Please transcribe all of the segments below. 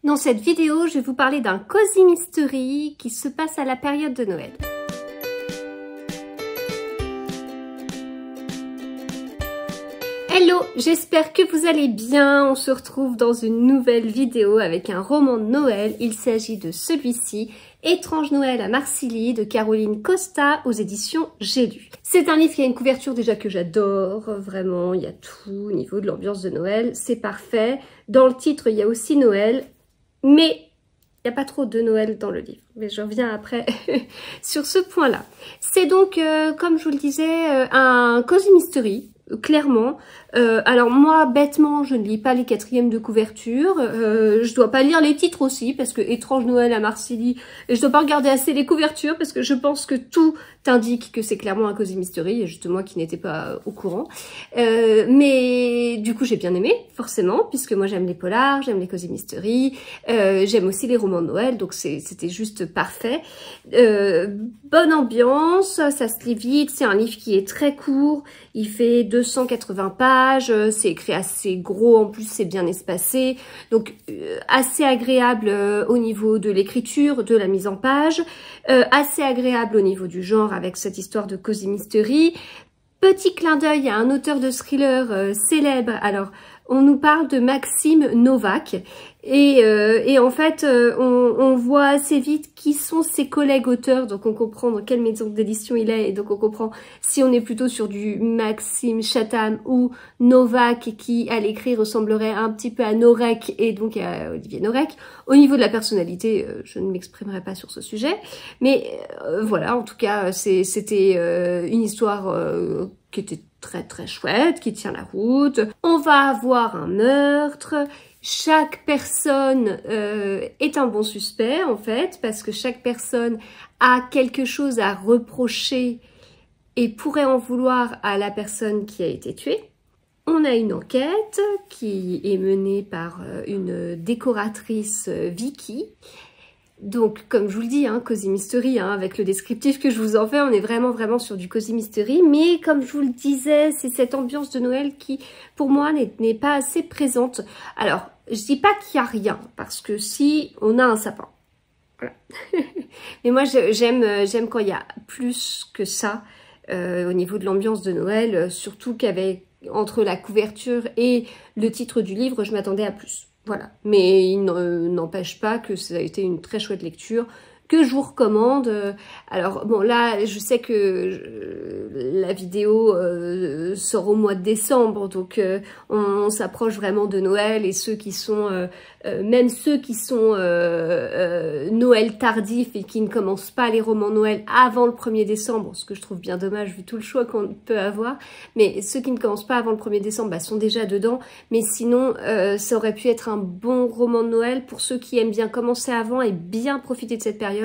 Dans cette vidéo, je vais vous parler d'un Cozy Mystery qui se passe à la période de Noël. Hello, j'espère que vous allez bien. On se retrouve dans une nouvelle vidéo avec un roman de Noël. Il s'agit de celui-ci, Étrange Noël à Marcilly de Caroline Costa aux éditions J'ai lu. C'est un livre qui a une couverture déjà que j'adore, vraiment, il y a tout au niveau de l'ambiance de Noël, c'est parfait. Dans le titre, il y a aussi Noël, mais il n'y a pas trop de Noël dans le livre. Mais je reviens après sur ce point-là. C'est donc, comme je vous le disais, un Cozy Mystery. Clairement. Alors moi, bêtement, je ne lis pas les quatrièmes de couverture. Je dois pas lire les titres aussi, parce que Étrange Noël à Marcilly, et je dois pas regarder assez les couvertures, parce que je pense que tout indique que c'est clairement un Cozy Mystery, et juste moi qui n'étais pas au courant. Mais du coup, j'ai bien aimé, forcément, puisque moi j'aime les polars, j'aime les Cozy Mystery, j'aime aussi les romans de Noël, donc c'était juste parfait. Bonne ambiance, ça se lit vite, c'est un livre qui est très court, il fait 280 pages, c'est écrit assez gros, en plus c'est bien espacé, donc assez agréable au niveau de l'écriture, de la mise en page, assez agréable au niveau du genre avec cette histoire de Cozy Mystery. Petit clin d'œil à un auteur de thriller célèbre, alors on nous parle de Maxime Novak et en fait on voit assez vite qui sont ses collègues auteurs, donc on comprend dans quelle maison d'édition il est et donc on comprend si on est plutôt sur du Maxime Chatham ou Novak qui à l'écrit ressemblerait un petit peu à Norek et donc à Olivier Norek. Au niveau de la personnalité, je ne m'exprimerai pas sur ce sujet, mais voilà, en tout cas c'était une histoire qui était très chouette, qui tient la route. On va avoir un meurtre. Chaque personne est un bon suspect en fait, parce que chaque personne a quelque chose à reprocher et pourrait en vouloir à la personne qui a été tuée. On a une enquête qui est menée par une décoratrice Vicky. Donc, comme je vous le dis, hein, Cozy Mystery, hein, avec le descriptif que je vous en fais, on est vraiment sur du Cozy Mystery. Mais comme je vous le disais, c'est cette ambiance de Noël qui, pour moi, n'est pas assez présente. Alors, je dis pas qu'il y a rien, parce que si, on a un sapin. Voilà. Mais moi, j'aime quand il y a plus que ça au niveau de l'ambiance de Noël, surtout qu'avec entre la couverture et le titre du livre, je m'attendais à plus. Voilà, mais il n'empêche pas que ça a été une très chouette lecture que je vous recommande. Alors bon, là je sais que la vidéo sort au mois de décembre, donc on s'approche vraiment de Noël, et ceux qui sont même ceux qui sont Noël tardif et qui ne commencent pas les romans Noël avant le 1er décembre, ce que je trouve bien dommage vu tout le choix qu'on peut avoir, mais ceux qui ne commencent pas avant le 1er décembre bah, sont déjà dedans, mais sinon ça aurait pu être un bon roman de Noël pour ceux qui aiment bien commencer avant et bien profiter de cette période,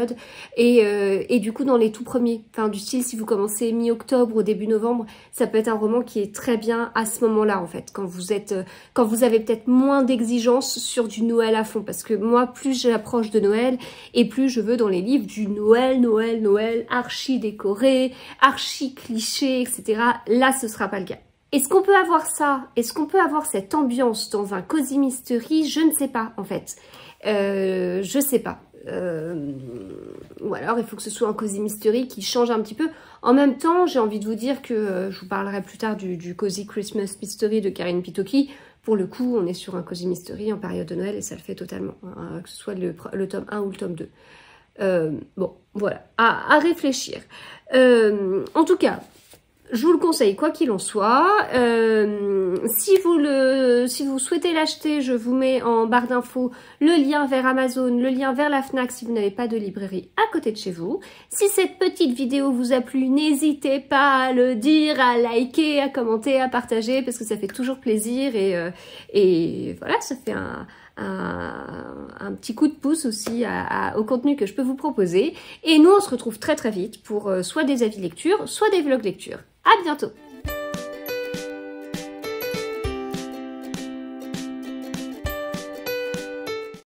et du coup dans les tout premiers, enfin du style si vous commencez mi-octobre ou début novembre, ça peut être un roman qui est très bien à ce moment-là en fait, quand vous avez peut-être moins d'exigences sur du Noël à fond, parce que moi plus j'approche de Noël et plus je veux dans les livres du Noël, archi décoré, archi cliché, etc. Là ce sera pas le cas. Est-ce qu'on peut avoir ça? Est-ce qu'on peut avoir cette ambiance dans un Cozy Mystery? Je ne sais pas en fait. Je sais pas. Ou alors il faut que ce soit un Cozy Mystery qui change un petit peu. En même temps, j'ai envie de vous dire que je vous parlerai plus tard du Cozy Christmas Mystery de Karine Pitoki. Pour le coup, on est sur un Cozy Mystery en période de Noël et ça le fait totalement, hein, que ce soit le tome 1 ou le tome 2. Bon, voilà, à réfléchir. En tout cas, je vous le conseille quoi qu'il en soit. Si vous souhaitez l'acheter, je vous mets en barre d'infos le lien vers Amazon, le lien vers la Fnac si vous n'avez pas de librairie à côté de chez vous. Si cette petite vidéo vous a plu, n'hésitez pas à le dire, à liker, à commenter, à partager, parce que ça fait toujours plaisir et voilà, ça fait un petit coup de pouce aussi au contenu que je peux vous proposer. Et nous, on se retrouve très vite pour soit des avis lecture, soit des vlogs lecture. À bientôt!